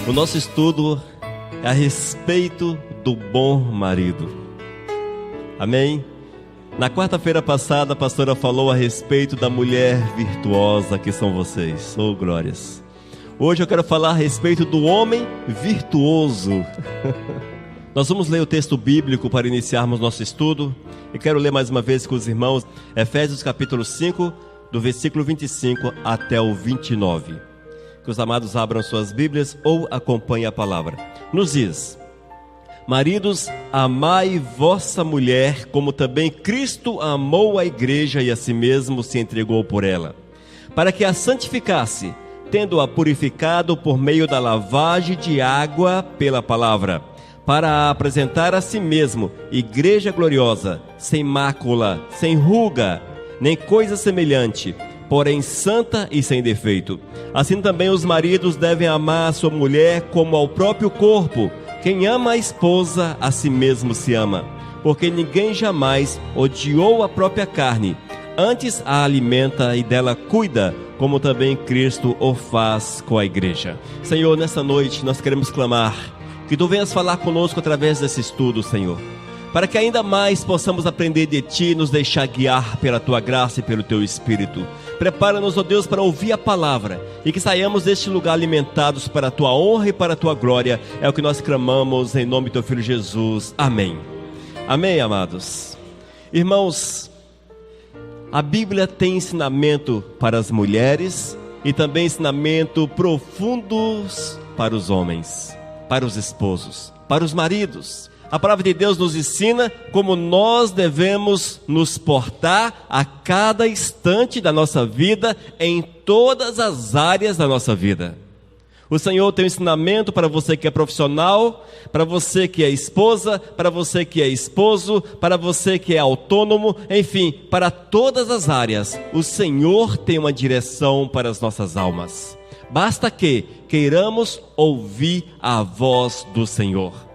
O nosso estudo é a respeito do bom marido. Amém? Na quarta-feira passada, a pastora falou a respeito da mulher virtuosa que são vocês. Oh, glórias! Hoje eu quero falar a respeito do homem virtuoso. Nós vamos ler o texto bíblico para iniciarmos nosso estudo. E quero ler mais uma vez com os irmãos Efésios capítulo 5, do versículo 25 até o 29. Que os amados abram suas Bíblias ou acompanhem a palavra. Nos diz: maridos, amai vossa mulher, como também Cristo amou a igreja e a si mesmo se entregou por ela, para que a santificasse, tendo-a purificado por meio da lavagem de água pela palavra, para a apresentar a si mesmo, igreja gloriosa, sem mácula, sem ruga, nem coisa semelhante, porém santa e sem defeito. Assim também os maridos devem amar a sua mulher como ao próprio corpo. Quem ama a esposa, a si mesmo se ama, porque ninguém jamais odiou a própria carne, antes a alimenta e dela cuida, como também Cristo o faz com a igreja. Senhor, nessa noite nós queremos clamar que Tu venhas falar conosco através desse estudo, Senhor, para que ainda mais possamos aprender de Ti e nos deixar guiar pela Tua graça e pelo Teu Espírito. Prepara-nos, ó Deus, para ouvir a palavra e que saiamos deste lugar alimentados para a Tua honra e para a Tua glória. É o que nós clamamos em nome do Teu Filho Jesus. Amém. Amém, amados. Irmãos, a Bíblia tem ensinamento para as mulheres e também ensinamento profundos para os homens, para os esposos, para os maridos. A palavra de Deus nos ensina como nós devemos nos portar a cada instante da nossa vida, em todas as áreas da nossa vida. O Senhor tem um ensinamento para você que é profissional, para você que é esposa, para você que é esposo, para você que é autônomo, enfim, para todas as áreas. O Senhor tem uma direção para as nossas almas. Basta que queiramos ouvir a voz do Senhor.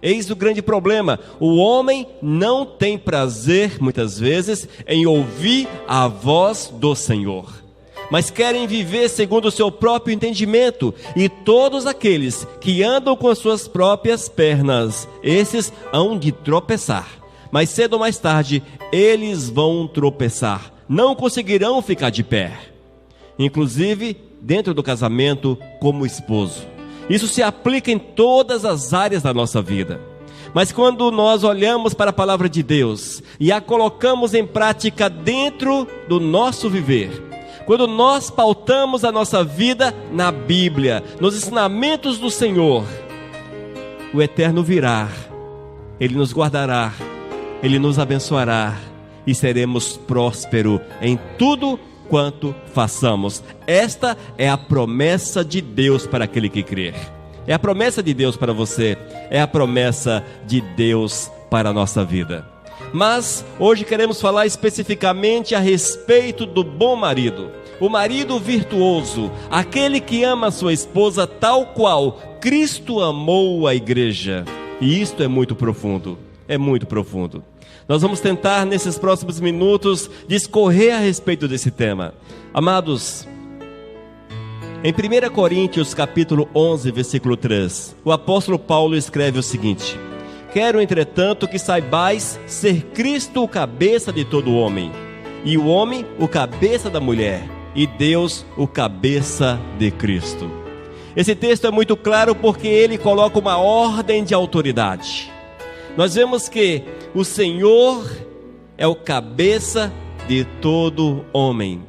Eis o grande problema: o homem não tem prazer, muitas vezes, em ouvir a voz do Senhor, mas querem viver segundo o seu próprio entendimento, e todos aqueles que andam com as suas próprias pernas, esses hão de tropeçar. Mais cedo ou mais tarde, eles vão tropeçar, não conseguirão ficar de pé, inclusive dentro do casamento como esposo. Isso se aplica em todas as áreas da nossa vida. Mas quando nós olhamos para a palavra de Deus e a colocamos em prática dentro do nosso viver, quando nós pautamos a nossa vida na Bíblia, nos ensinamentos do Senhor, o Eterno virá, Ele nos guardará, Ele nos abençoará e seremos prósperos em tudo quanto façamos. Esta é a promessa de Deus para aquele que crer. É a promessa de Deus para você, é a promessa de Deus para a nossa vida. Mas hoje queremos falar especificamente a respeito do bom marido, o marido virtuoso, aquele que ama a sua esposa tal qual Cristo amou a igreja. E isto é muito profundo, é muito profundo. Nós vamos tentar nesses próximos minutos discorrer a respeito desse tema. Amados, em 1 Coríntios capítulo 11, versículo 3, o apóstolo Paulo escreve o seguinte: quero, entretanto, que saibais ser Cristo o cabeça de todo homem, e o homem o cabeça da mulher, e Deus o cabeça de Cristo. Esse texto é muito claro porque ele coloca uma ordem de autoridade. Nós vemos que o Senhor é o cabeça de todo homem.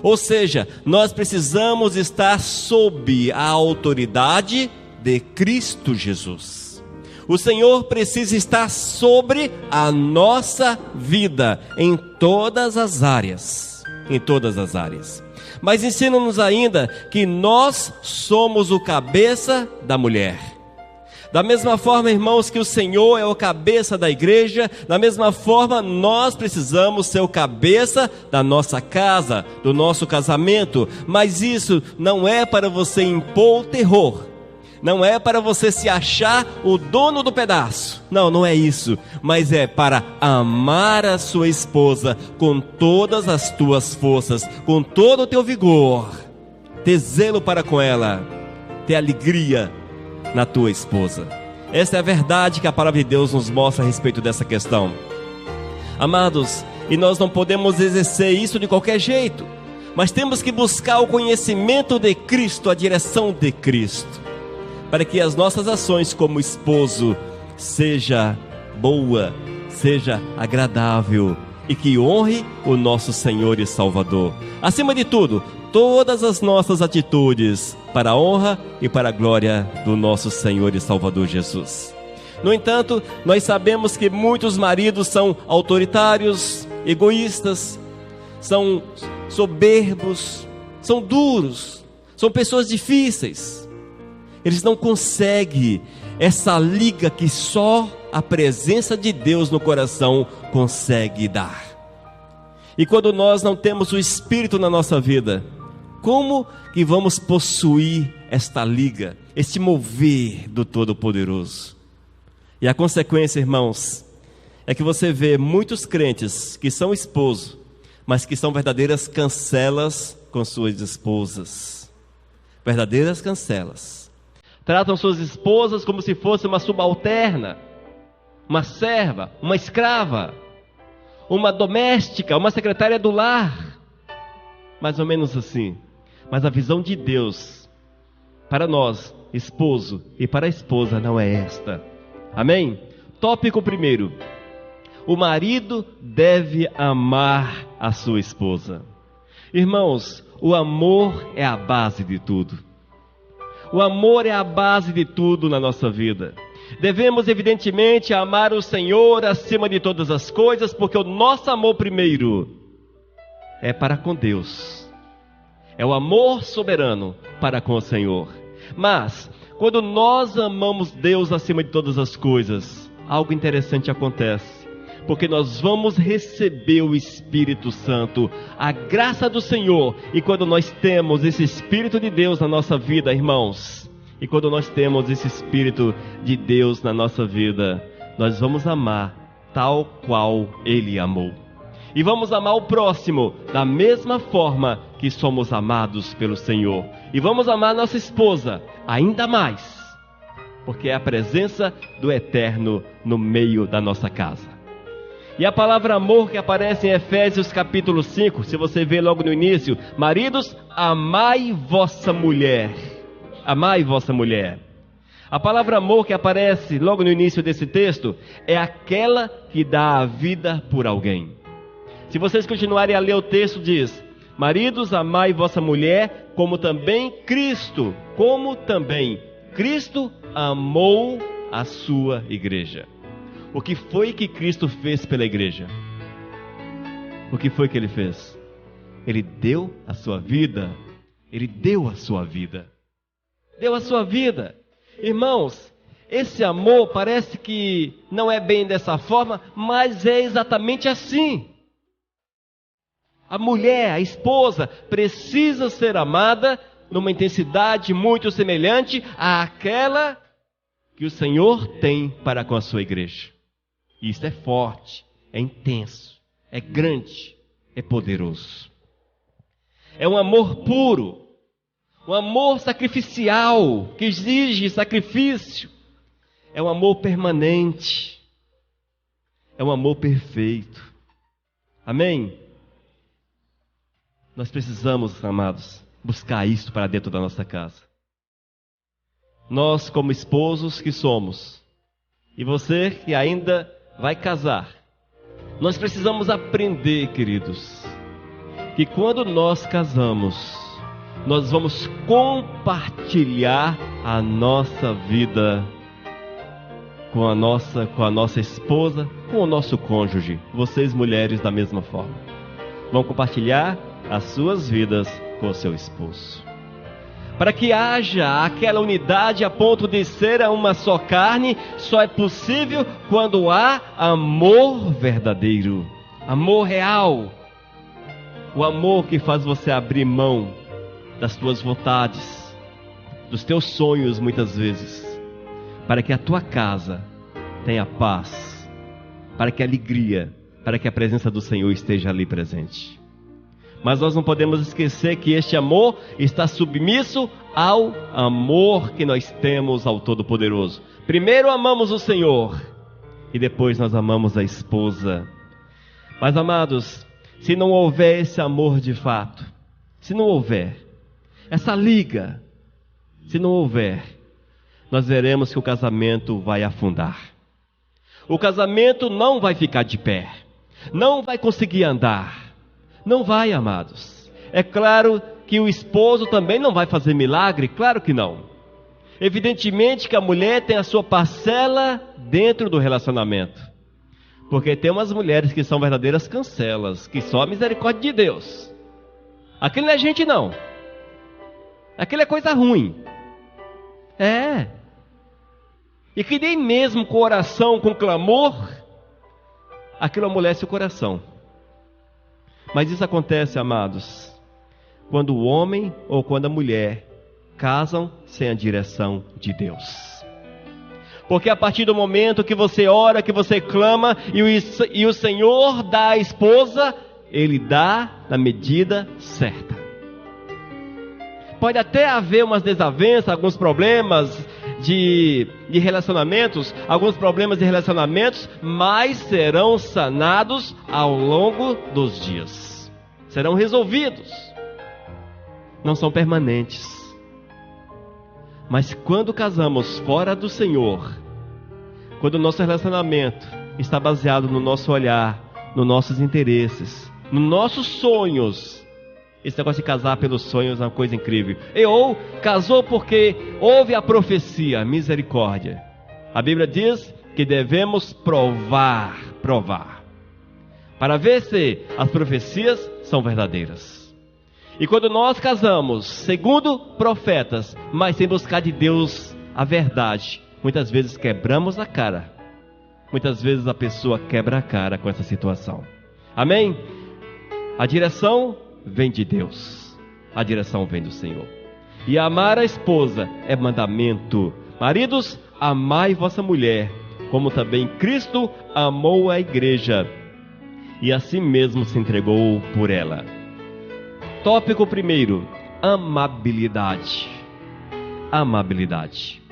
Ou seja, nós precisamos estar sob a autoridade de Cristo Jesus. O Senhor precisa estar sobre a nossa vida em todas as áreas. Em todas as áreas. Mas ensina-nos ainda que nós somos o cabeça da mulher. Da mesma forma, irmãos, que o Senhor é o cabeça da igreja, da mesma forma nós precisamos ser o cabeça da nossa casa, do nosso casamento. Mas isso não é para você impor terror, não é para você se achar o dono do pedaço. Não é isso. Mas é para amar a sua esposa com todas as tuas forças, com todo o teu vigor, ter zelo para com ela, ter alegria, na tua esposa. Essa é a verdade que a palavra de Deus nos mostra a respeito dessa questão. Amados, e nós não podemos exercer isso de qualquer jeito, mas temos que buscar o conhecimento de Cristo, a direção de Cristo, para que as nossas ações como esposo seja boa, seja agradável e que honre o nosso Senhor e Salvador. Acima de tudo, todas as nossas atitudes para a honra e para a glória do nosso Senhor e Salvador Jesus. No entanto, nós sabemos que muitos maridos são autoritários, egoístas, são soberbos, são duros, são pessoas difíceis. Eles não conseguem essa liga que só a presença de Deus no coração consegue dar. E quando nós não temos o Espírito na nossa vida, como que vamos possuir esta liga, este mover do Todo-Poderoso? E a consequência, irmãos, é que você vê muitos crentes que são esposos, mas que são verdadeiras cancelas com suas esposas. Verdadeiras cancelas. Tratam suas esposas como se fosse uma subalterna, uma serva, uma escrava, uma doméstica, uma secretária do lar. Mais ou menos assim. Mas a visão de Deus para nós, esposo, e para a esposa não é esta. Amém? Tópico primeiro: o marido deve amar a sua esposa. Irmãos, o amor é a base de tudo. O amor é a base de tudo na nossa vida. Devemos evidentemente amar o Senhor acima de todas as coisas, porque o nosso amor primeiro é para com Deus. É o amor soberano para com o Senhor. Mas quando nós amamos Deus acima de todas as coisas, algo interessante acontece, porque nós vamos receber o Espírito Santo, a graça do Senhor. E quando nós temos esse Espírito de Deus na nossa vida, irmãos, e quando nós temos esse Espírito de Deus na nossa vida, nós vamos amar tal qual Ele amou. E vamos amar o próximo da mesma forma que somos amados pelo Senhor. E vamos amar nossa esposa ainda mais, porque é a presença do Eterno no meio da nossa casa. E a palavra amor que aparece em Efésios capítulo 5, se você vê logo no início: maridos, amai vossa mulher. Amai vossa mulher. A palavra amor que aparece logo no início desse texto é aquela que dá a vida por alguém. Se vocês continuarem a ler o texto, diz: maridos, amai vossa mulher, como também Cristo amou a sua igreja. O que foi que Cristo fez pela igreja? O que foi que Ele fez? Ele deu a sua vida. Ele deu a sua vida. Deu a sua vida. Irmãos, esse amor parece que não é bem dessa forma, mas é exatamente assim. A mulher, a esposa, precisa ser amada numa intensidade muito semelhante àquela que o Senhor tem para com a sua igreja. Isso é forte, é intenso, é grande, é poderoso. É um amor puro, um amor sacrificial, que exige sacrifício. É um amor permanente, é um amor perfeito. Amém? Nós precisamos, amados, buscar isso para dentro da nossa casa. Nós, como esposos que somos, e você que ainda vai casar, nós precisamos aprender, queridos, que quando nós casamos, nós vamos compartilhar a nossa vida com a nossa esposa, com o nosso cônjuge. Vocês, mulheres, da mesma forma, vão compartilhar as suas vidas com o seu esposo, para que haja aquela unidade a ponto de ser uma só carne. Só é possível quando há amor verdadeiro, amor real, o amor que faz você abrir mão das tuas vontades, dos teus sonhos muitas vezes, para que a tua casa tenha paz, para que a alegria, para que a presença do Senhor esteja ali presente. Mas nós não podemos esquecer que este amor está submisso ao amor que nós temos ao Todo-Poderoso. Primeiro amamos o Senhor e depois nós amamos a esposa. Mas, amados, se não houver esse amor de fato, se não houver essa liga, se não houver, nós veremos que o casamento vai afundar. O casamento não vai ficar de pé, não vai conseguir andar. Não vai, amados. É claro que o esposo também não vai fazer milagre, claro que não. Evidentemente que a mulher tem a sua parcela dentro do relacionamento. Porque tem umas mulheres que são verdadeiras cancelas, que só a misericórdia de Deus. Aquilo não é gente não. Aquilo é coisa ruim. É. E que nem mesmo com oração, com clamor, aquilo amolece o coração. Mas isso acontece, amados, quando o homem ou quando a mulher casam sem a direção de Deus. Porque a partir do momento que você ora, que você clama, e o Senhor dá à esposa, Ele dá na medida certa. Pode até haver umas desavenças, alguns problemas de relacionamentos, mas serão sanados ao longo dos dias. Serão resolvidos. Não são permanentes. Mas quando casamos fora do Senhor, quando o nosso relacionamento está baseado no nosso olhar, nos nossos interesses, nos nossos sonhos, esse negócio de casar pelos sonhos é uma coisa incrível. Ou casou porque houve a profecia, misericórdia. A Bíblia diz que devemos provar, para ver se as profecias são verdadeiras. E quando nós casamos, segundo profetas, mas sem buscar de Deus a verdade, muitas vezes quebramos a cara. Muitas vezes a pessoa quebra a cara com essa situação. Amém? A direção vem de Deus, a direção vem do Senhor. E amar a esposa é mandamento. Maridos, amai vossa mulher, como também Cristo amou a igreja e assim mesmo se entregou por ela. Tópico primeiro: amabilidade. Amabilidade.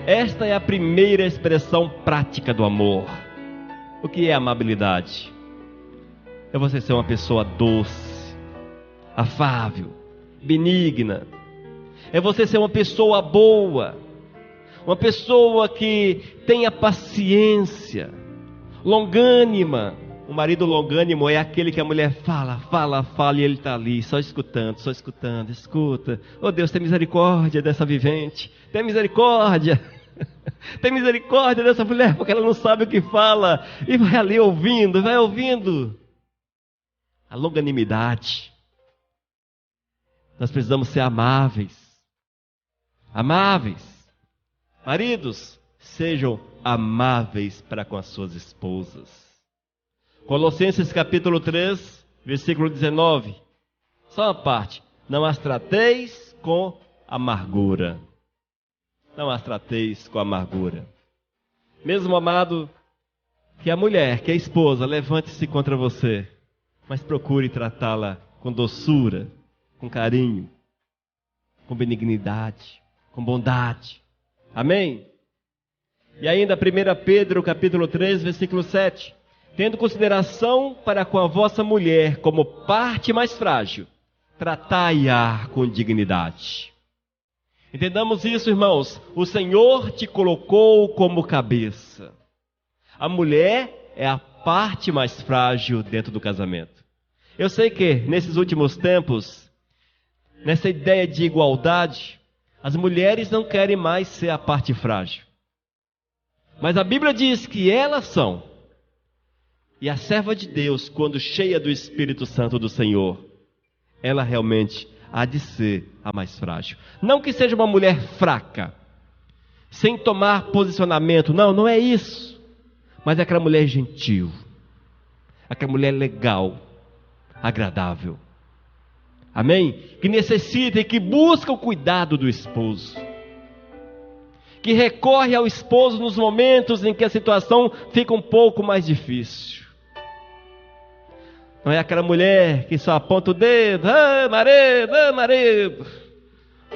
Esta é a primeira expressão prática do amor. O que é amabilidade? É você ser uma pessoa doce, afável, benigna. É você ser uma pessoa boa, uma pessoa que tenha paciência, longânima. O marido longânimo é aquele que a mulher fala e ele está ali só escutando, escuta. Oh Deus, tem misericórdia dessa vivente, tem misericórdia. Tem misericórdia dessa mulher, porque ela não sabe o que fala, e vai ali ouvindo, vai ouvindo. A longanimidade. Nós precisamos ser amáveis. Amáveis. Maridos, sejam amáveis para com as suas esposas. Colossenses capítulo 3, versículo 19. Só uma parte. Não as trateis com amargura. Não as trateis com amargura. Mesmo, amado, que a mulher, que a esposa, levante-se contra você, mas procure tratá-la com doçura, com carinho, com benignidade, com bondade. Amém? E ainda 1 Pedro capítulo 3, versículo 7. Tendo consideração para com a vossa mulher como parte mais frágil, tratai-a com dignidade. Entendamos isso, irmãos. O Senhor te colocou como cabeça. A mulher é a parte mais frágil dentro do casamento. Eu sei que nesses últimos tempos, nessa ideia de igualdade, as mulheres não querem mais ser a parte frágil. Mas a Bíblia diz que elas são. E a serva de Deus, quando cheia do Espírito Santo do Senhor, ela realmente há de ser a mais frágil. Não que seja uma mulher fraca, sem tomar posicionamento. Não, não é isso. Mas é aquela mulher gentil, aquela mulher legal, agradável. Amém? Que necessita e que busca o cuidado do esposo. Que recorre ao esposo nos momentos em que a situação fica um pouco mais difícil. Não é aquela mulher que só aponta o dedo, marido, marido.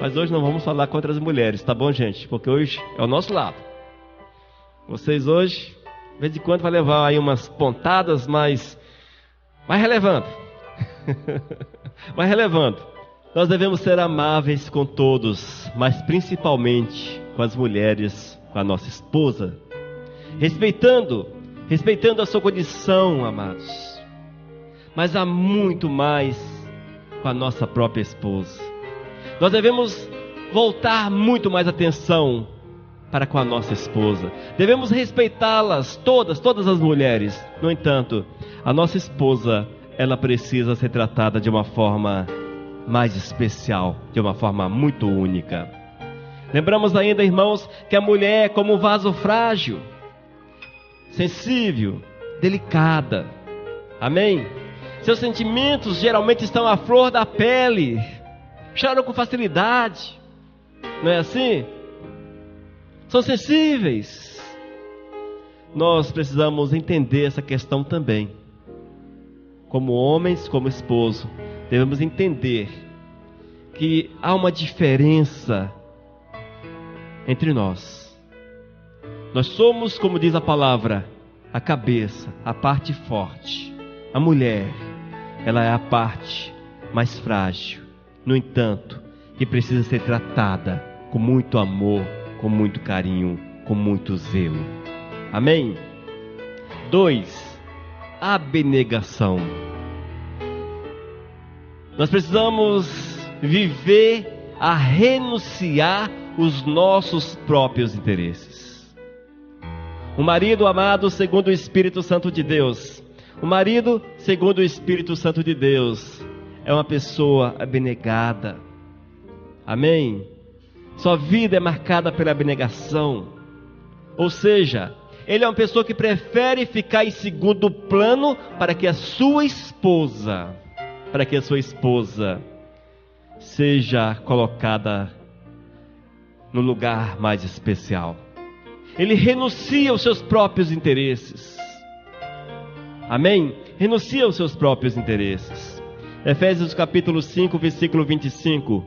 Mas hoje não vamos falar contra as mulheres, tá bom, gente? Porque hoje é o nosso lado. Vocês hoje, de vez em quando, vai levar aí umas pontadas, mas vai relevando. Vai relevando. Nós devemos ser amáveis com todos, mas principalmente com as mulheres, com a nossa esposa. Respeitando a sua condição, amados. Mas há muito mais com a nossa própria esposa. Nós devemos voltar muito mais atenção para com a nossa esposa. Devemos respeitá-las, todas as mulheres. No entanto, a nossa esposa, ela precisa ser tratada de uma forma mais especial, de uma forma muito única. Lembramos ainda, irmãos, que a mulher é como um vaso frágil, sensível, delicada. Amém? Seus sentimentos geralmente estão à flor da pele, choram com facilidade, não é assim? São sensíveis. Nós precisamos entender essa questão também. Como homens, como esposo, devemos entender que há uma diferença entre nós. Nós somos, como diz a palavra, a cabeça, a parte forte. A mulher, ela é a parte mais frágil, no entanto, que precisa ser tratada com muito amor, com muito carinho, com muito zelo. Amém? 2. Abnegação. Nós precisamos viver a renunciar os nossos próprios interesses. O marido amado segundo o Espírito Santo de Deus. O marido, segundo o Espírito Santo de Deus, é uma pessoa abnegada. Amém? Sua vida é marcada pela abnegação. Ou seja, ele é uma pessoa que prefere ficar em segundo plano para que a sua esposa seja colocada no lugar mais especial. Ele renuncia aos seus próprios interesses. Amém? Renuncia aos seus próprios interesses. Efésios capítulo 5, versículo 25.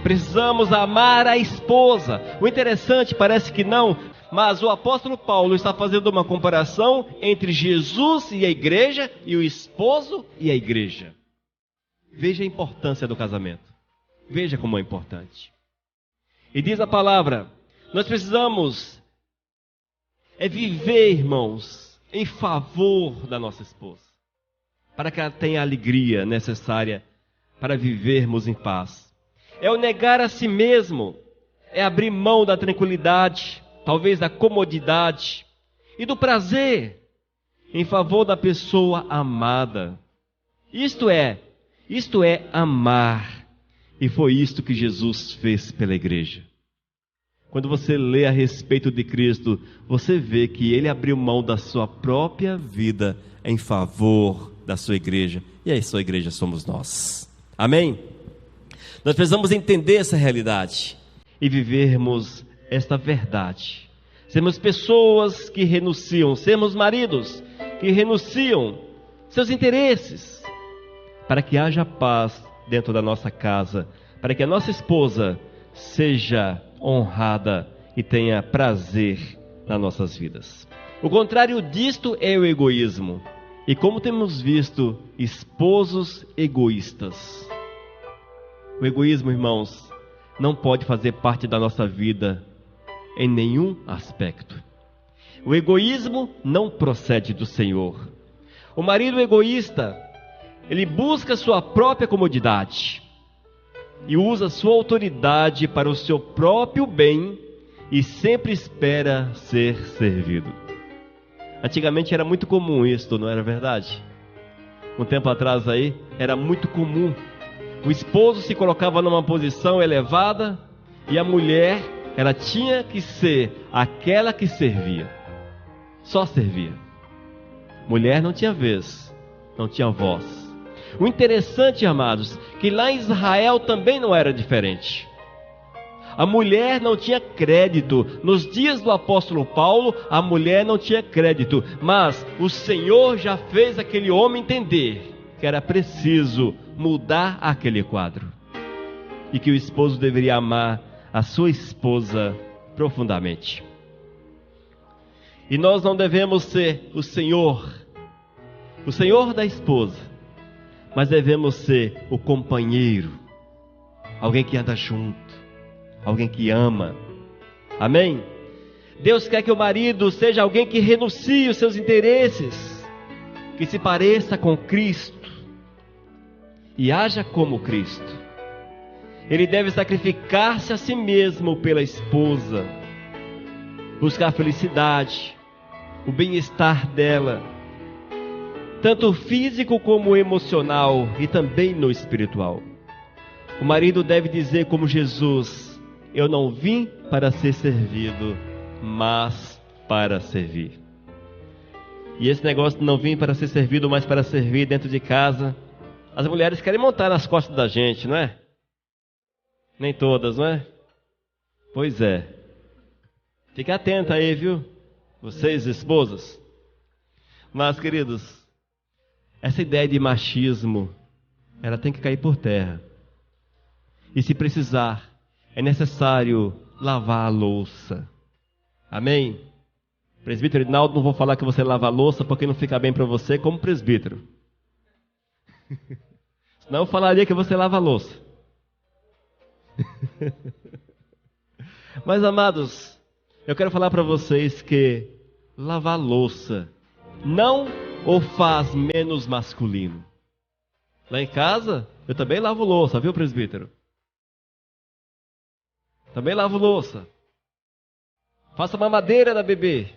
Precisamos amar a esposa. O interessante, parece que não, mas o apóstolo Paulo está fazendo uma comparação entre Jesus e a igreja e o esposo e a igreja. Veja a importância do casamento. Veja como é importante. E diz a palavra, nós precisamos viver, irmãos, em favor da nossa esposa, para que ela tenha a alegria necessária para vivermos em paz. É o negar a si mesmo, é abrir mão da tranquilidade, talvez da comodidade e do prazer em favor da pessoa amada. Isto é amar. E foi isto que Jesus fez pela igreja. Quando você lê a respeito de Cristo, você vê que Ele abriu mão da sua própria vida em favor da sua igreja. E a sua igreja somos nós. Amém? Nós precisamos entender essa realidade e vivermos esta verdade. Sermos pessoas que renunciam, sermos maridos que renunciam seus interesses, para que haja paz dentro da nossa casa, para que a nossa esposa seja honrada e tenha prazer nas nossas vidas. O contrário disto é o egoísmo. E como temos visto, esposos egoístas. O egoísmo, irmãos, não pode fazer parte da nossa vida em nenhum aspecto. O egoísmo não procede do Senhor. O marido egoísta, ele busca sua própria comodidade e usa sua autoridade para o seu próprio bem e sempre espera ser servido. Antigamente era muito comum isso, não era verdade? Um tempo atrás aí, era muito comum. O esposo se colocava numa posição elevada e a mulher, ela tinha que ser aquela que servia. Só servia. Mulher não tinha vez não tinha voz. O interessante, amados, que lá em Israel também não era diferente. A mulher não tinha crédito. Nos dias do apóstolo Paulo, a mulher não tinha crédito. Mas o Senhor já fez aquele homem entender que era preciso mudar aquele quadro. E que o esposo deveria amar a sua esposa profundamente. E nós não devemos ser o Senhor da esposa, mas devemos ser o companheiro, alguém que anda junto, alguém que ama. Amém? Deus quer que o marido seja alguém que renuncie os seus interesses, que se pareça com Cristo e haja como Cristo. Ele deve sacrificar-se a si mesmo pela esposa, buscar a felicidade, o bem-estar dela, tanto físico como emocional e também no espiritual. O marido deve dizer como Jesus: eu não vim para ser servido, mas para servir. E esse negócio de não vim para ser servido, mas para servir dentro de casa, as mulheres querem montar nas costas da gente, não é? Nem todas, não é? Pois é. Fique atenta aí, viu? Vocês, esposas. Mas, queridos, essa ideia de machismo, ela tem que cair por terra. E se precisar, é necessário lavar a louça. Amém? Presbítero Rinaldo, não vou falar que você lava a louça porque não fica bem para você como presbítero. Senão eu falaria que você lava a louça. Mas, amados, eu quero falar para vocês que lavar louça não o faz menos masculino. Lá em casa, eu também lavo louça, viu, presbítero? Também lavo louça. Faço a mamadeira da bebê.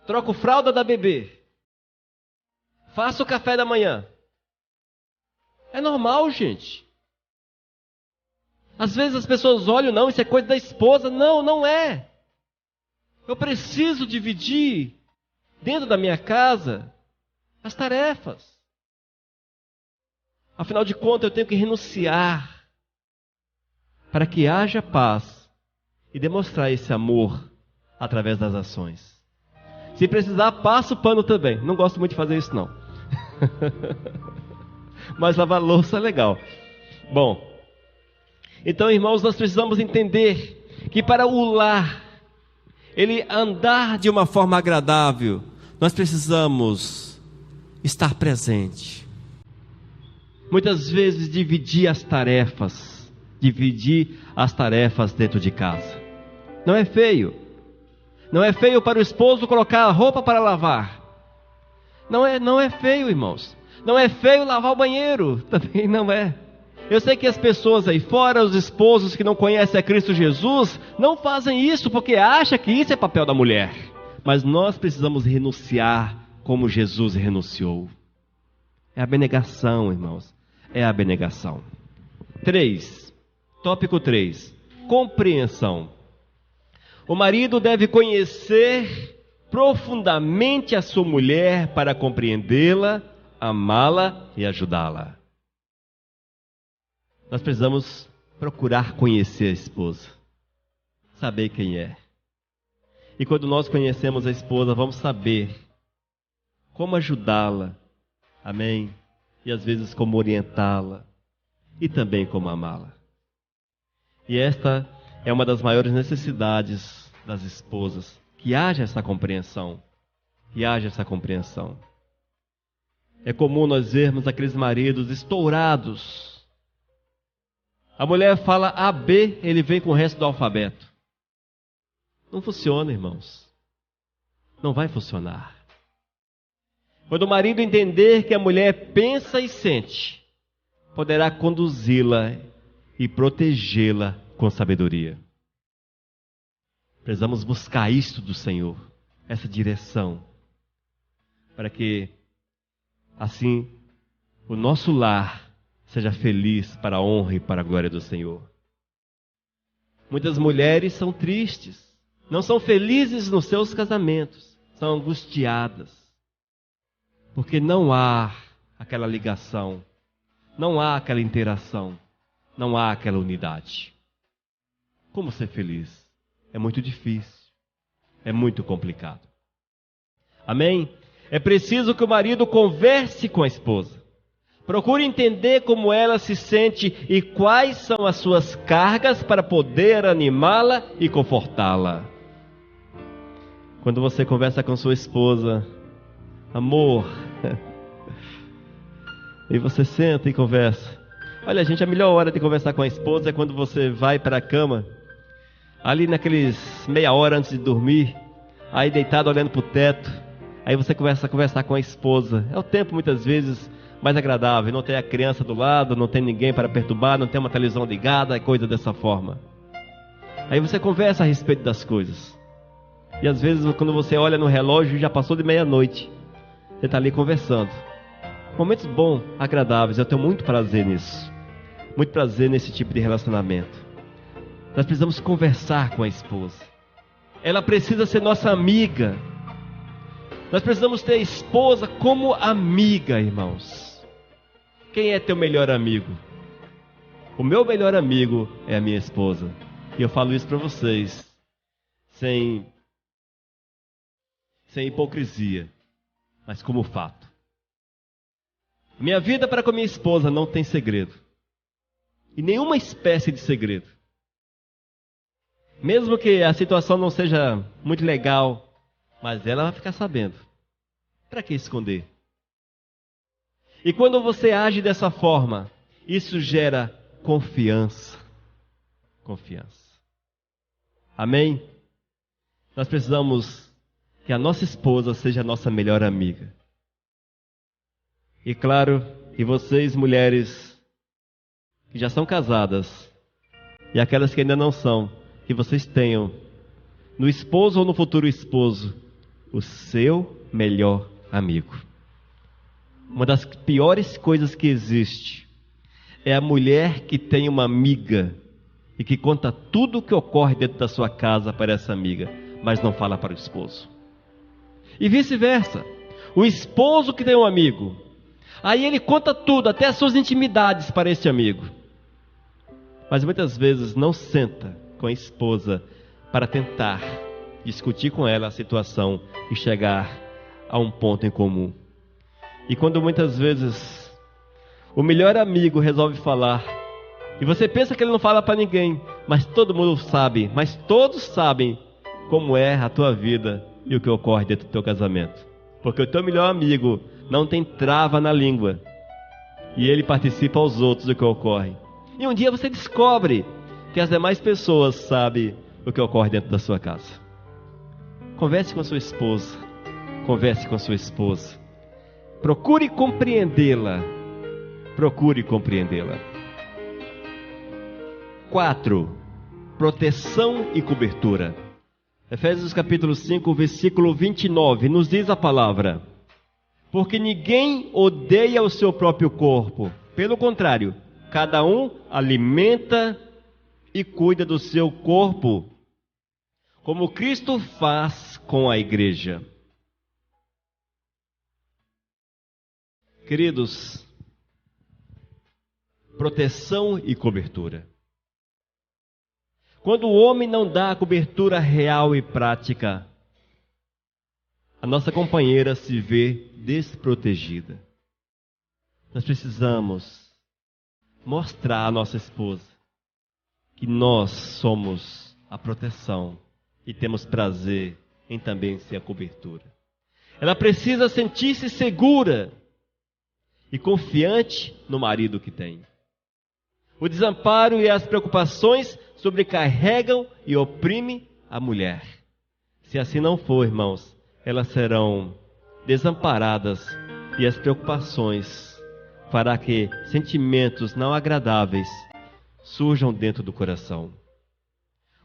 Troco fralda da bebê. Faço o café da manhã. É normal, gente. Às vezes as pessoas olham, não, isso é coisa da esposa. Não, não é. Eu preciso dividir dentro da minha casa as tarefas. Afinal de contas, eu tenho que renunciar para que haja paz e demonstrar esse amor através das ações. Se precisar, passo o pano também. Não gosto muito de fazer isso, não. Mas lavar louça é legal. Bom, então, irmãos, nós precisamos entender que para o lar ele andar de uma forma agradável, nós precisamos estar presente. Muitas vezes dividir as tarefas dentro de casa. Não é feio. Não é feio para o esposo colocar a roupa para lavar. Não é feio, irmãos. Não é feio lavar o banheiro. Também não é. Eu sei que as pessoas aí fora, os esposos que não conhecem a Cristo Jesus, não fazem isso porque acham que isso é papel da mulher. Mas nós precisamos renunciar como Jesus renunciou. É a abnegação, irmãos. É a abnegação. 3. Tópico 3. Compreensão. O marido deve conhecer profundamente a sua mulher para compreendê-la, amá-la e ajudá-la. Nós precisamos procurar conhecer a esposa, saber quem é. E quando nós conhecemos a esposa, vamos saber como ajudá-la, amém? E às vezes como orientá-la e também como amá-la. E esta é uma das maiores necessidades das esposas, que haja essa compreensão, É comum nós vermos aqueles maridos estourados. A mulher fala AB, ele vem com o resto do alfabeto. Não funciona, irmãos. Não vai funcionar. Quando o marido entender que a mulher pensa e sente, poderá conduzi-la e protegê-la com sabedoria. Precisamos buscar isto do Senhor, essa direção, para que assim o nosso lar seja feliz para a honra e para a glória do Senhor. Muitas mulheres são tristes, não são felizes nos seus casamentos, são angustiadas, porque não há aquela ligação, não há aquela interação, não há aquela unidade. Como ser feliz? É muito difícil, é muito complicado. Amém? É preciso que o marido converse com a esposa. Procure entender como ela se sente e quais são as suas cargas para poder animá-la e confortá-la. Quando você conversa com sua esposa, amor, e você senta e conversa. Olha, gente, a melhor hora de conversar com a esposa é quando você vai para a cama, ali naqueles meia hora antes de dormir, aí deitado olhando para o teto, aí você começa a conversar com a esposa. É o tempo muitas vezes mais agradável, não tem a criança do lado, não tem ninguém para perturbar, não tem uma televisão ligada, coisa dessa forma. Aí você conversa a respeito das coisas. E às vezes quando você olha no relógio já passou de meia-noite. Você está ali conversando. Momentos bons, agradáveis, eu tenho muito prazer nisso. Muito prazer nesse tipo de relacionamento. Nós precisamos conversar com a esposa. Ela precisa ser nossa amiga. Nós precisamos ter a esposa como amiga, irmãos. Quem é teu melhor amigo? O meu melhor amigo é a minha esposa. E eu falo isso para vocês, sem hipocrisia, mas como fato. Minha vida para com a minha esposa não tem segredo. E nenhuma espécie de segredo. Mesmo que a situação não seja muito legal, mas ela vai ficar sabendo. Para que esconder? E quando você age dessa forma, isso gera confiança. Confiança. Amém? Nós precisamos que a nossa esposa seja a nossa melhor amiga. E claro, e vocês mulheres que já são casadas, e aquelas que ainda não são, que vocês tenham no esposo ou no futuro esposo, o seu melhor amigo. Uma das piores coisas que existe é a mulher que tem uma amiga e que conta tudo o que ocorre dentro da sua casa para essa amiga, mas não fala para o esposo. E vice-versa. O esposo que tem um amigo, aí ele conta tudo, até as suas intimidades para esse amigo. Mas muitas vezes não senta com a esposa para tentar discutir com ela a situação e chegar a um ponto em comum. E quando muitas vezes o melhor amigo resolve falar, e você pensa que ele não fala para ninguém, mas todo mundo sabe, mas todos sabem como é a tua vida e o que ocorre dentro do teu casamento. Porque o teu melhor amigo não tem trava na língua, e ele participa aos outros do que ocorre. E um dia você descobre que as demais pessoas sabem o que ocorre dentro da sua casa. Converse com a sua esposa. Converse com a sua esposa. Procure compreendê-la. Procure compreendê-la. 4. Proteção e cobertura. Efésios capítulo 5, versículo 29, nos diz a palavra: porque ninguém odeia o seu próprio corpo. Pelo contrário, cada um alimenta e cuida do seu corpo, como Cristo faz com a igreja. Queridos, proteção e cobertura. Quando o homem não dá a cobertura real e prática, a nossa companheira se vê desprotegida. Nós precisamos mostrar à nossa esposa que nós somos a proteção e temos prazer em também ser a cobertura. Ela precisa sentir-se segura e confiante no marido que tem. O desamparo e as preocupações sobrecarregam e oprimem a mulher. Se assim não for, irmãos, elas serão desamparadas e as preocupações fará que sentimentos não agradáveis surjam dentro do coração.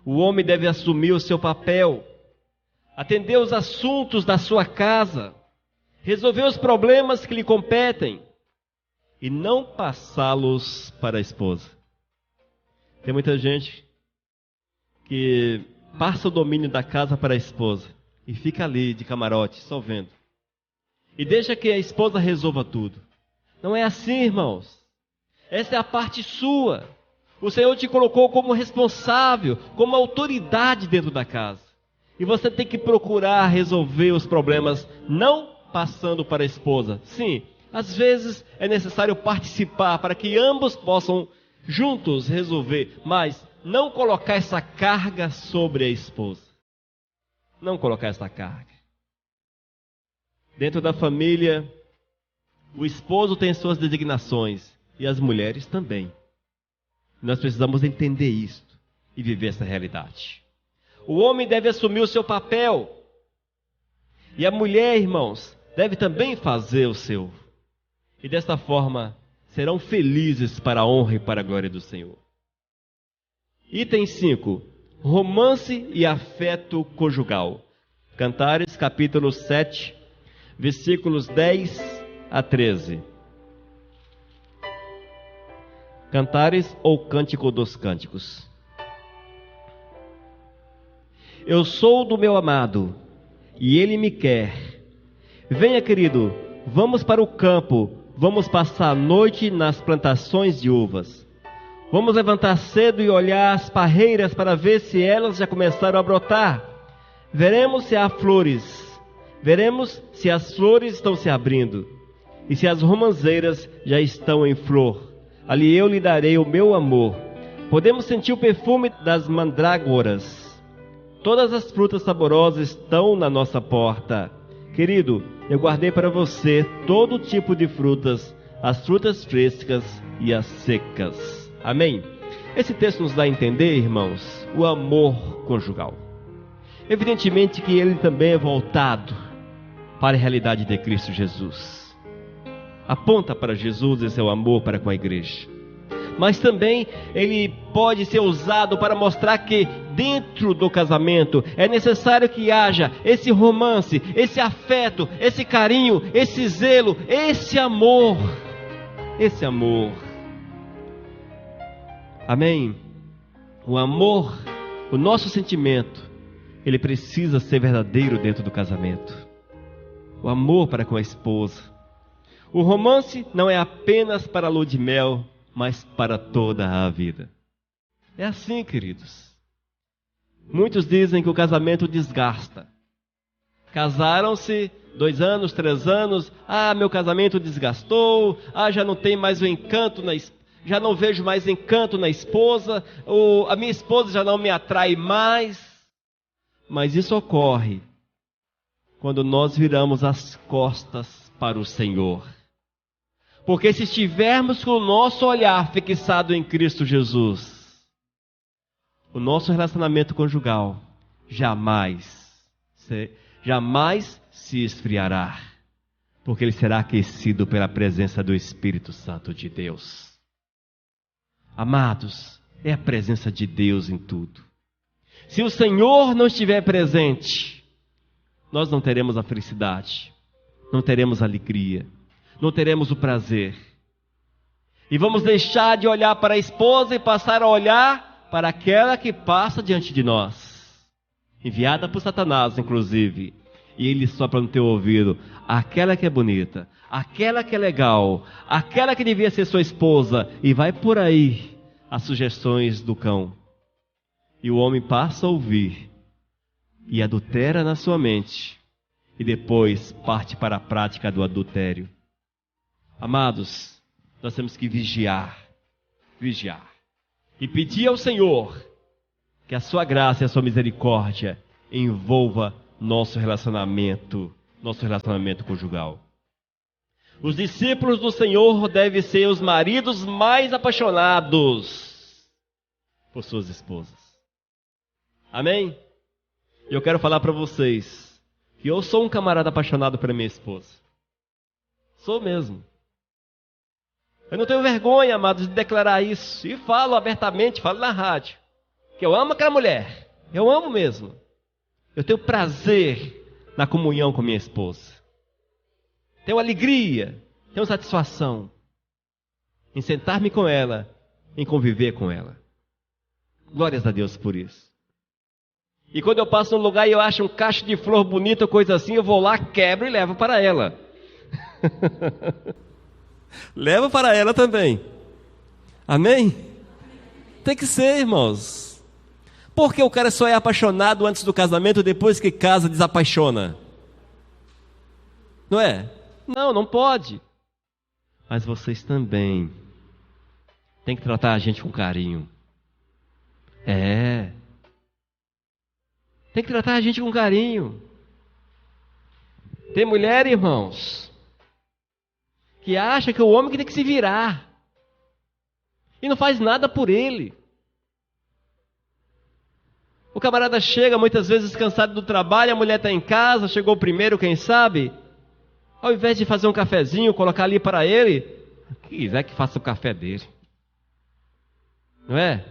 O homem deve assumir o seu papel, atender os assuntos da sua casa, resolver os problemas que lhe competem e não passá-los para a esposa. Tem muita gente que passa o domínio da casa para a esposa e fica ali de camarote, só vendo. E deixa que a esposa resolva tudo. Não é assim, irmãos. Essa é a parte sua. O Senhor te colocou como responsável, como autoridade dentro da casa. E você tem que procurar resolver os problemas, não passando para a esposa. Sim, às vezes é necessário participar para que ambos possam juntos resolver, mas não colocar essa carga sobre a esposa. Não colocar essa carga. Dentro da família, o esposo tem suas designações e as mulheres também. Nós precisamos entender isto e viver essa realidade. O homem deve assumir o seu papel. E a mulher, irmãos, deve também fazer o seu. E desta forma, serão felizes para a honra e para a glória do Senhor. Item 5. Romance e afeto conjugal. Cantares, capítulo 7, versículos 10 a 13. Cantares ou Cântico dos Cânticos. Eu sou do meu amado, e ele me quer. Venha, querido, vamos para o campo, vamos passar a noite nas plantações de uvas. Vamos levantar cedo e olhar as parreiras para ver se elas já começaram a brotar. Veremos se há flores, veremos se as flores estão se abrindo, e se as romãzeiras já estão em flor. Ali eu lhe darei o meu amor. Podemos sentir o perfume das mandrágoras. Todas as frutas saborosas estão na nossa porta. Querido, eu guardei para você todo tipo de frutas, as frutas frescas e as secas. Amém? Esse texto nos dá a entender, irmãos, o amor conjugal. Evidentemente que ele também é voltado para a realidade de Cristo Jesus. Aponta para Jesus e seu amor para com a igreja. Mas também ele pode ser usado para mostrar que dentro do casamento é necessário que haja esse romance, esse afeto, esse carinho, esse zelo, esse amor. Esse amor. Amém? O amor, o nosso sentimento, ele precisa ser verdadeiro dentro do casamento. O amor para com a esposa. O romance não é apenas para a lua de mel, mas para toda a vida. É assim, queridos. Muitos dizem que o casamento desgasta. Casaram-se 2 anos, 3 anos. Meu casamento desgastou. Já não tem mais o encanto já não vejo mais encanto na esposa. A minha esposa já não me atrai mais. Mas isso ocorre quando nós viramos as costas para o Senhor. Porque se estivermos com o nosso olhar fixado em Cristo Jesus, o nosso relacionamento conjugal jamais se esfriará, porque ele será aquecido pela presença do Espírito Santo de Deus. Amados, é a presença de Deus em tudo. Se o Senhor não estiver presente, nós não teremos a felicidade, não teremos a alegria, não teremos o prazer. E vamos deixar de olhar para a esposa e passar a olhar para aquela que passa diante de nós. Enviada por Satanás, inclusive. E ele sopra no teu ouvido. Aquela que é bonita, aquela que é legal, aquela que devia ser sua esposa. E vai por aí as sugestões do cão. E o homem passa a ouvir. E adultera na sua mente. E depois parte para a prática do adultério. Amados, nós temos que vigiar e pedir ao Senhor que a sua graça e a sua misericórdia envolva nosso relacionamento conjugal. Os discípulos do Senhor devem ser os maridos mais apaixonados por suas esposas. Amém? E eu quero falar para vocês que eu sou um camarada apaixonado pela minha esposa. Sou mesmo. Eu não tenho vergonha, amados, de declarar isso. E falo abertamente, falo na rádio. Que eu amo aquela mulher. Eu amo mesmo. Eu tenho prazer na comunhão com minha esposa. Tenho alegria, tenho satisfação em sentar-me com ela, em conviver com ela. Glórias a Deus por isso. E quando eu passo num lugar e eu acho um cacho de flor bonita, coisa assim, eu vou lá, quebro e levo para ela. Leva para ela também. Amém? Tem que ser, irmãos. Porque o cara só é apaixonado antes do casamento, depois que casa desapaixona? Não é? Não, não pode. Mas vocês também têm que tratar a gente com carinho. Tem que tratar a gente com carinho. Tem mulher, irmãos, que acha que o homem que tem que se virar. E não faz nada por ele. O camarada chega muitas vezes cansado do trabalho, a mulher está em casa, chegou primeiro, quem sabe? Ao invés de fazer um cafezinho, colocar ali para ele, quem quiser que faça o café dele. Não é?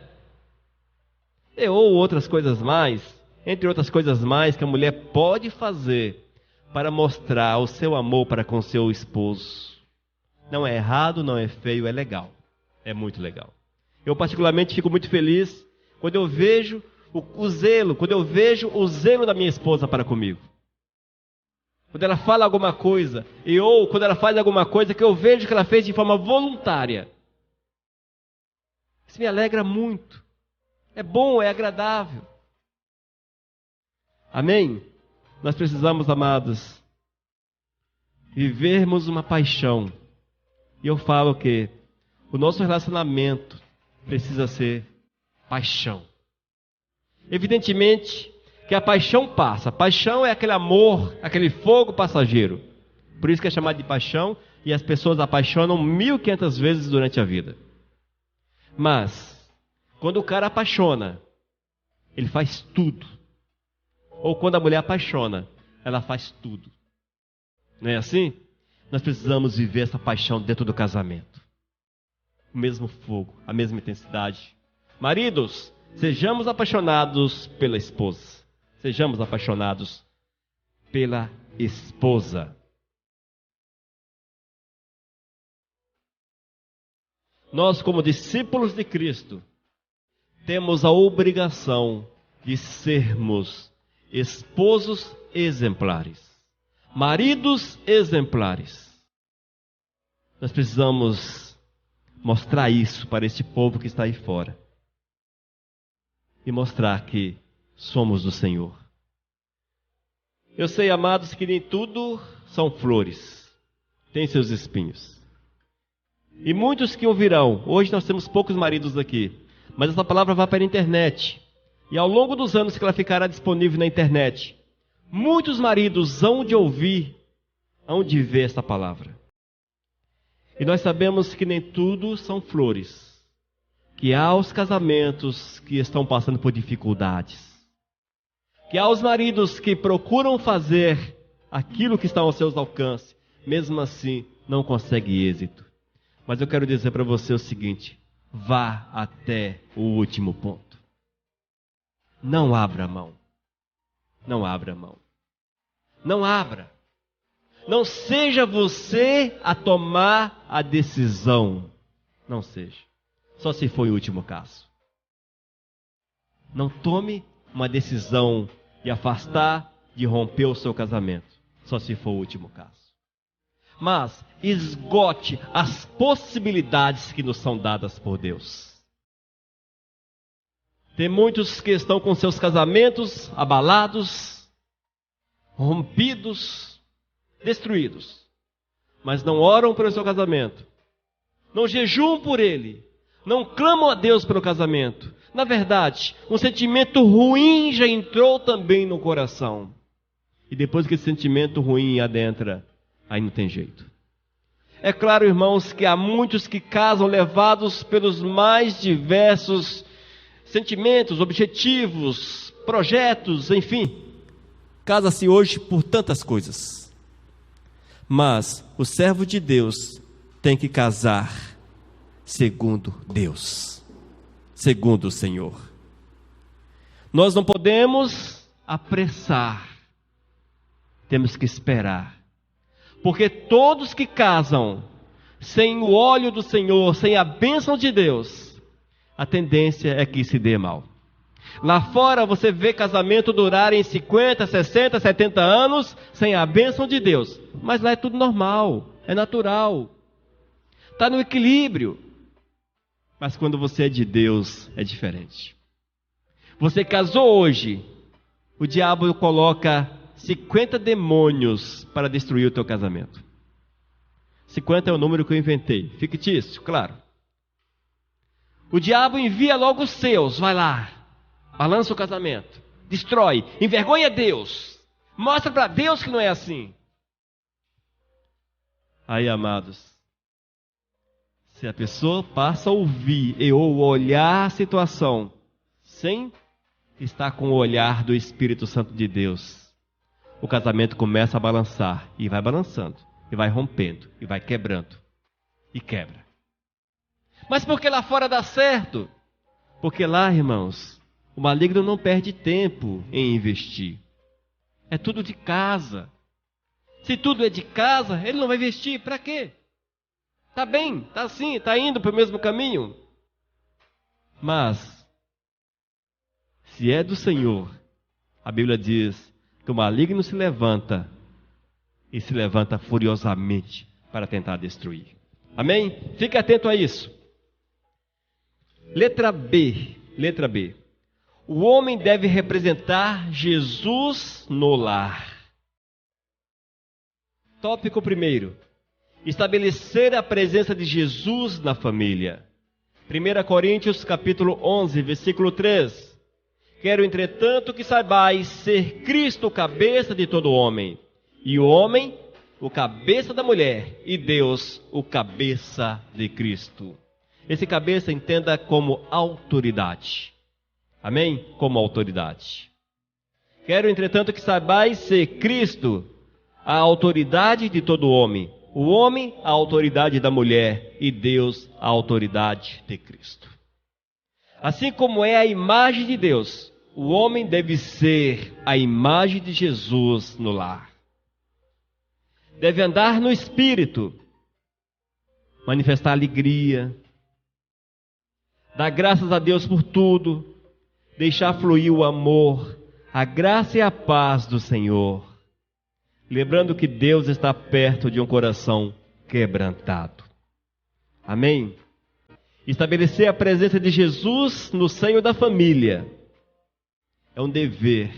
Ou outras coisas mais, entre outras coisas mais que a mulher pode fazer para mostrar o seu amor para com seu esposo. Não é errado, não é feio, é legal. É muito legal. Eu particularmente fico muito feliz quando eu vejo o zelo, quando eu vejo o zelo da minha esposa para comigo. Quando ela fala alguma coisa, ou quando ela faz alguma coisa que eu vejo que ela fez de forma voluntária. Isso me alegra muito. É bom, é agradável. Amém? Nós precisamos, amados, vivermos uma paixão. E eu falo que o nosso relacionamento precisa ser paixão. Evidentemente que a paixão passa. A paixão é aquele amor, aquele fogo passageiro. Por isso que é chamado de paixão, e as pessoas apaixonam 1500 vezes durante a vida. Mas, quando o cara apaixona, ele faz tudo. Ou quando a mulher apaixona, ela faz tudo. Não é assim? Nós precisamos viver essa paixão dentro do casamento. O mesmo fogo, a mesma intensidade. Maridos, sejamos apaixonados pela esposa. Sejamos apaixonados pela esposa. Nós, como discípulos de Cristo, temos a obrigação de sermos esposos exemplares, maridos exemplares. Nós precisamos mostrar isso para este povo que está aí fora. E mostrar que somos do Senhor. Eu sei, amados, que nem tudo são flores. Tem seus espinhos. E muitos que ouvirão. Hoje nós temos poucos maridos aqui. Mas essa palavra vai para a internet. E ao longo dos anos que ela ficará disponível na internet, muitos maridos hão de ouvir, hão de ver essa palavra. E nós sabemos que nem tudo são flores. Que há os casamentos que estão passando por dificuldades. Que há os maridos que procuram fazer aquilo que está aos seus alcances, mesmo assim não conseguem êxito. Mas eu quero dizer para você o seguinte: vá até o último ponto. Não abra mão. Não abra mão. Não abra. Não seja você a tomar a decisão. Não seja. Só se for o último caso. Não tome uma decisão de afastar, de romper o seu casamento. Só se for o último caso. Mas esgote as possibilidades que nos são dadas por Deus. Tem muitos que estão com seus casamentos abalados, rompidos, destruídos. Mas não oram pelo seu casamento. Não jejuam por ele. Não clamam a Deus pelo casamento. Na verdade, um sentimento ruim já entrou também no coração. E depois que esse sentimento ruim adentra, aí não tem jeito. É claro, irmãos, que há muitos que casam levados pelos mais diversos sentimentos, objetivos, projetos, enfim. Casa-se hoje por tantas coisas. Mas o servo de Deus tem que casar segundo Deus, segundo o Senhor. Nós não podemos apressar, temos que esperar. Porque todos que casam sem o óleo do Senhor, sem a bênção de Deus, a tendência é que se dê mal. Lá fora você vê casamento durarem 50, 60, 70 anos sem a bênção de Deus. Mas lá é tudo normal, é natural. está no equilíbrio. Mas quando você é de Deus, é diferente. Você casou hoje, o diabo coloca 50 demônios para destruir o teu casamento. 50 é o número que eu inventei, fictício, claro. O diabo envia logo os seus, vai lá, balança o casamento, destrói, envergonha Deus, mostra para Deus que não é assim. Aí, amados, se a pessoa passa a ouvir ou olhar a situação sem estar com o olhar do Espírito Santo de Deus, o casamento começa a balançar, e vai balançando, e vai rompendo, e vai quebrando, e quebra. Mas por que lá fora dá certo? Porque lá, irmãos, o maligno não perde tempo em investir. É tudo de casa. Se tudo é de casa, ele não vai investir, para quê? Está bem, está assim, está indo para o mesmo caminho. Mas, se é do Senhor, a Bíblia diz que o maligno se levanta, e se levanta furiosamente para tentar destruir. Amém? Fique atento a isso. Letra B. O homem deve representar Jesus no lar. Tópico 1. Estabelecer a presença de Jesus na família. 1 Coríntios capítulo 11, versículo 3. Quero, entretanto, que saibais ser Cristo o cabeça de todo homem, e o homem o cabeça da mulher, e Deus o cabeça de Cristo. Esse cabeça entenda como autoridade. Amém? Como autoridade. Quero, entretanto, que saibais ser Cristo a autoridade de todo homem, o homem a autoridade da mulher, e Deus a autoridade de Cristo. Assim como é a imagem de Deus, o homem deve ser a imagem de Jesus no lar. Deve andar no Espírito, manifestar alegria, dar graças a Deus por tudo, deixar fluir o amor, a graça e a paz do Senhor. Lembrando que Deus está perto de um coração quebrantado. Amém? Estabelecer a presença de Jesus no seio da família é um dever.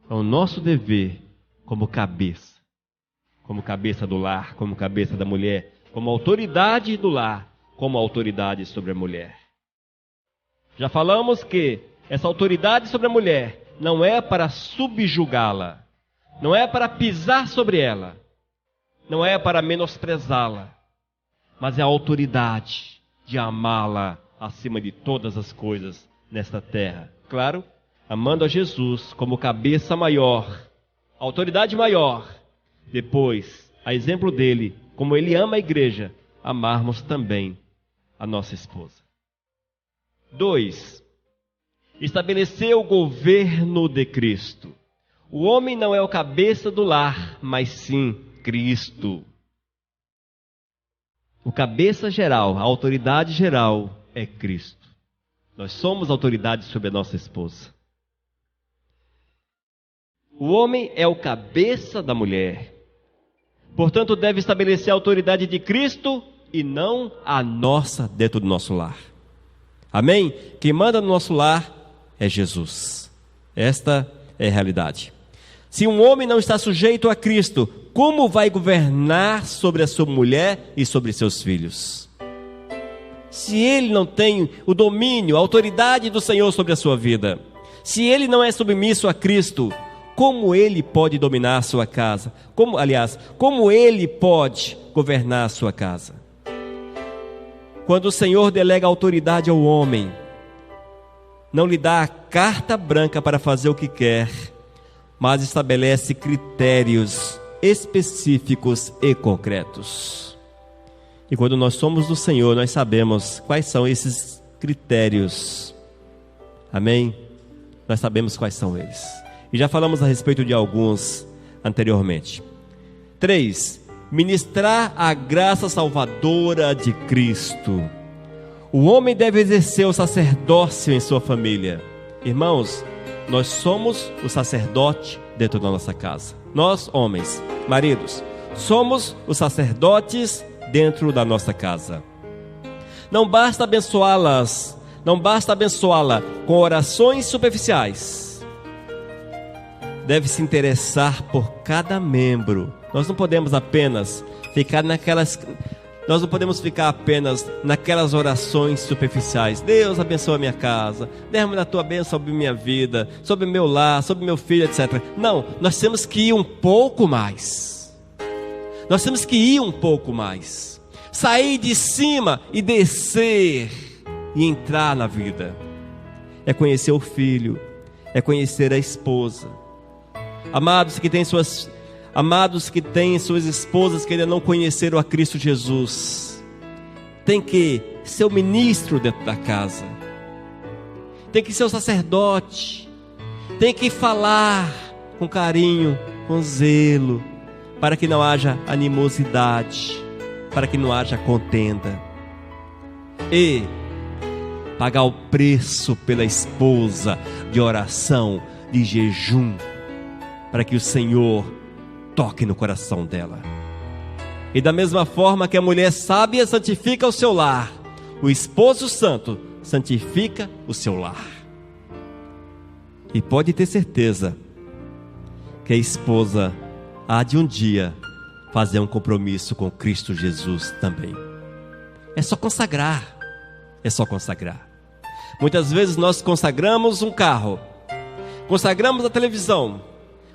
É o nosso dever como cabeça do lar, como cabeça da mulher, como autoridade do lar, como autoridade sobre a mulher. Já falamos que essa autoridade sobre a mulher não é para subjugá-la, não é para pisar sobre ela, não é para menosprezá-la, mas é a autoridade de amá-la acima de todas as coisas nesta terra. Claro, amando a Jesus como cabeça maior, autoridade maior. Depois, a exemplo dele, como ele ama a igreja, amarmos também a nossa esposa. 2. Estabelecer o governo de Cristo. O homem não é o cabeça do lar, mas sim Cristo. O cabeça geral, a autoridade geral é Cristo. Nós somos autoridade sobre a nossa esposa. O homem é o cabeça da mulher. Portanto, deve estabelecer a autoridade de Cristo e não a nossa dentro do nosso lar. Amém? Quem manda no nosso lar é Jesus. Esta é a realidade. Se um homem não está sujeito a Cristo, como vai governar sobre a sua mulher e sobre seus filhos? Se ele não tem o domínio, a autoridade do Senhor sobre a sua vida, se ele não é submisso a Cristo, como ele pode dominar a sua casa? Como ele pode governar a sua casa? Quando o Senhor delega autoridade ao homem, não lhe dá a carta branca para fazer o que quer, mas estabelece critérios específicos e concretos. E quando nós somos do Senhor, nós sabemos quais são esses critérios. Amém? Nós sabemos quais são eles. E já falamos a respeito de alguns anteriormente. 3. Ministrar a graça salvadora de Cristo. O homem deve exercer o sacerdócio em sua família. Irmãos, nós somos o sacerdote dentro da nossa casa. Nós, homens, maridos, somos os sacerdotes dentro da nossa casa. Não basta abençoá-la com orações superficiais. Deve se interessar por cada membro. Nós não podemos ficar apenas naquelas orações superficiais. Deus abençoa a minha casa, derrama a tua bênção sobre minha vida, sobre meu lar, sobre meu filho, etc. Não, nós temos que ir um pouco mais. Sair de cima e descer e entrar na vida. É conhecer o filho, é conhecer a esposa. Amados que têm suas esposas que ainda não conheceram a Cristo Jesus, tem que ser o ministro dentro da casa, tem que ser o sacerdote, tem que falar com carinho, com zelo, para que não haja animosidade, para que não haja contenda, e pagar o preço pela esposa de oração, de jejum, para que o Senhor toque no coração dela. E da mesma forma que a mulher sábia santifica o seu lar, o esposo santo santifica o seu lar. E pode ter certeza que a esposa há de um dia fazer um compromisso com Cristo Jesus também. É só consagrar. Muitas vezes nós consagramos um carro, consagramos a televisão,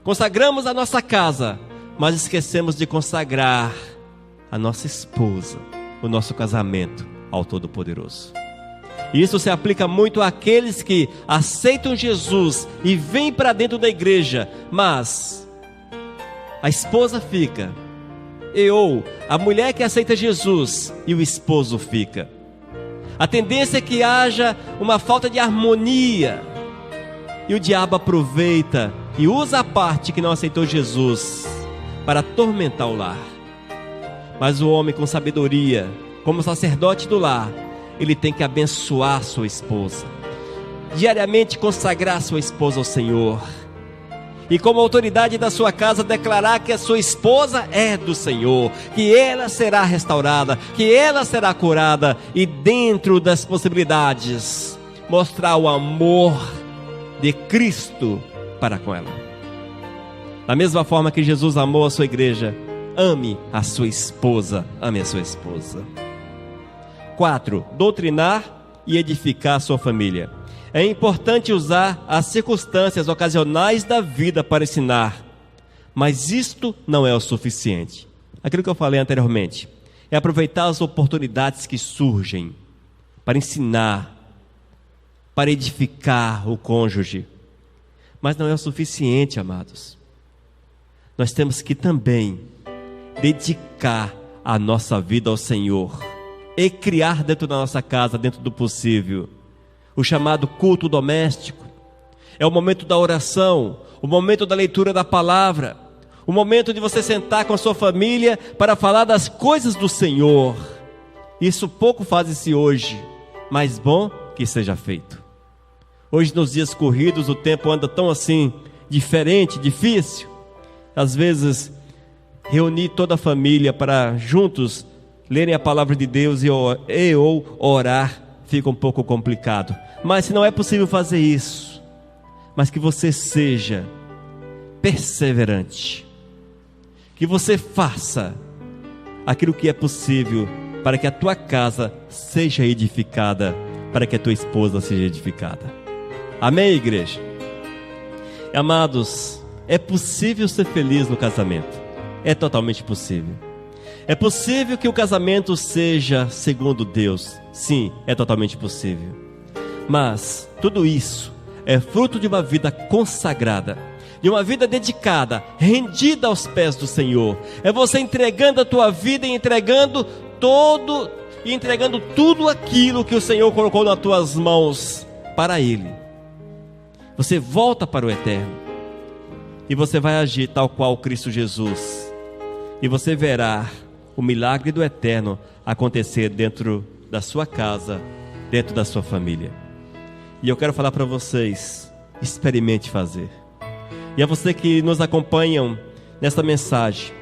consagramos a nossa casa, mas esquecemos de consagrar a nossa esposa, o nosso casamento ao Todo-Poderoso. E isso se aplica muito àqueles que aceitam Jesus e vêm para dentro da igreja, mas a esposa fica, ou a mulher que aceita Jesus e o esposo fica. A tendência é que haja uma falta de harmonia, e o diabo aproveita e usa a parte que não aceitou Jesus para atormentar o lar. Mas o homem com sabedoria, como sacerdote do lar, ele tem que abençoar sua esposa, diariamente consagrar sua esposa ao Senhor, e como autoridade da sua casa declarar que a sua esposa é do Senhor, que ela será restaurada, que ela será curada, e dentro das possibilidades mostrar o amor de Cristo para com ela. Da mesma forma que Jesus amou a sua igreja, ame a sua esposa. 4. Doutrinar e edificar a sua família. É importante usar as circunstâncias ocasionais da vida para ensinar, mas isto não é o suficiente. Aquilo que eu falei anteriormente, é aproveitar as oportunidades que surgem para ensinar, para edificar o cônjuge, mas não é o suficiente, amados. Nós temos que também dedicar a nossa vida ao Senhor e criar dentro da nossa casa, dentro do possível, o chamado culto doméstico. É o momento da oração, o momento da leitura da palavra, o momento de você sentar com a sua família para falar das coisas do Senhor. Isso pouco faz-se hoje, mas bom que seja feito. Hoje, nos dias corridos, o tempo anda tão assim, diferente, difícil. Às vezes, reunir toda a família para juntos lerem a palavra de Deus ou orar fica um pouco complicado. Mas se não é possível fazer isso, mas que você seja perseverante, que você faça aquilo que é possível para que a tua casa seja edificada, para que a tua esposa seja edificada. Amém, igreja? Amados, é possível ser feliz no casamento. É totalmente possível. É possível que o casamento seja segundo Deus. Sim, é totalmente possível. Mas tudo isso é fruto de uma vida consagrada, de uma vida dedicada, rendida aos pés do Senhor. É você entregando a tua vida e entregando tudo aquilo que o Senhor colocou nas tuas mãos para Ele. Você volta para o eterno e você vai agir tal qual Cristo Jesus, e você verá o milagre do eterno acontecer dentro da sua casa, dentro da sua família. E eu quero falar para vocês, experimente fazer. E a você que nos acompanham nesta mensagem,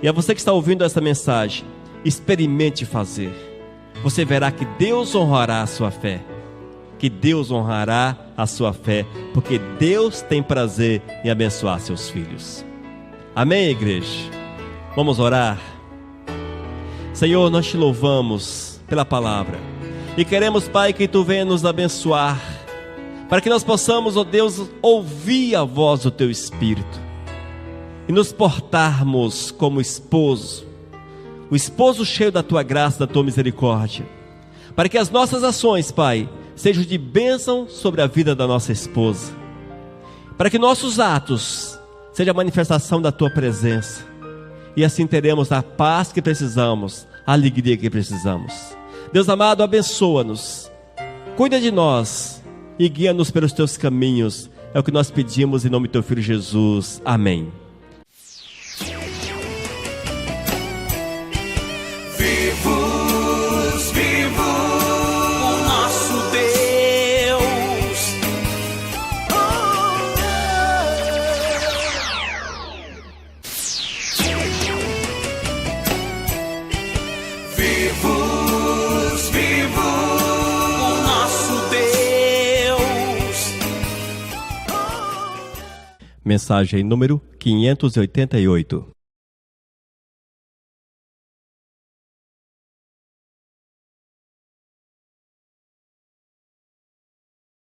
e a você que está ouvindo essa mensagem, experimente fazer. Você verá que Deus honrará a sua fé. Que Deus honrará a sua fé, porque Deus tem prazer em abençoar seus filhos. Amém, igreja? Vamos orar? Senhor, nós te louvamos pela palavra e queremos, Pai, que Tu venha nos abençoar, para que nós possamos, ó Deus, ouvir a voz do Teu Espírito e nos portarmos como esposo, o esposo cheio da Tua graça, da Tua misericórdia, para que as nossas ações, Pai, sejam de bênção sobre a vida da nossa esposa, para que nossos atos sejam a manifestação da Tua presença, e assim teremos a paz que precisamos, a alegria que precisamos. Deus amado, abençoa-nos, cuida de nós e guia-nos pelos Teus caminhos. É o que nós pedimos em nome do Teu Filho Jesus. Amém. Vivos, vivo o nosso Deus. Vivos, vivo o nosso Deus. Mensagem número 588.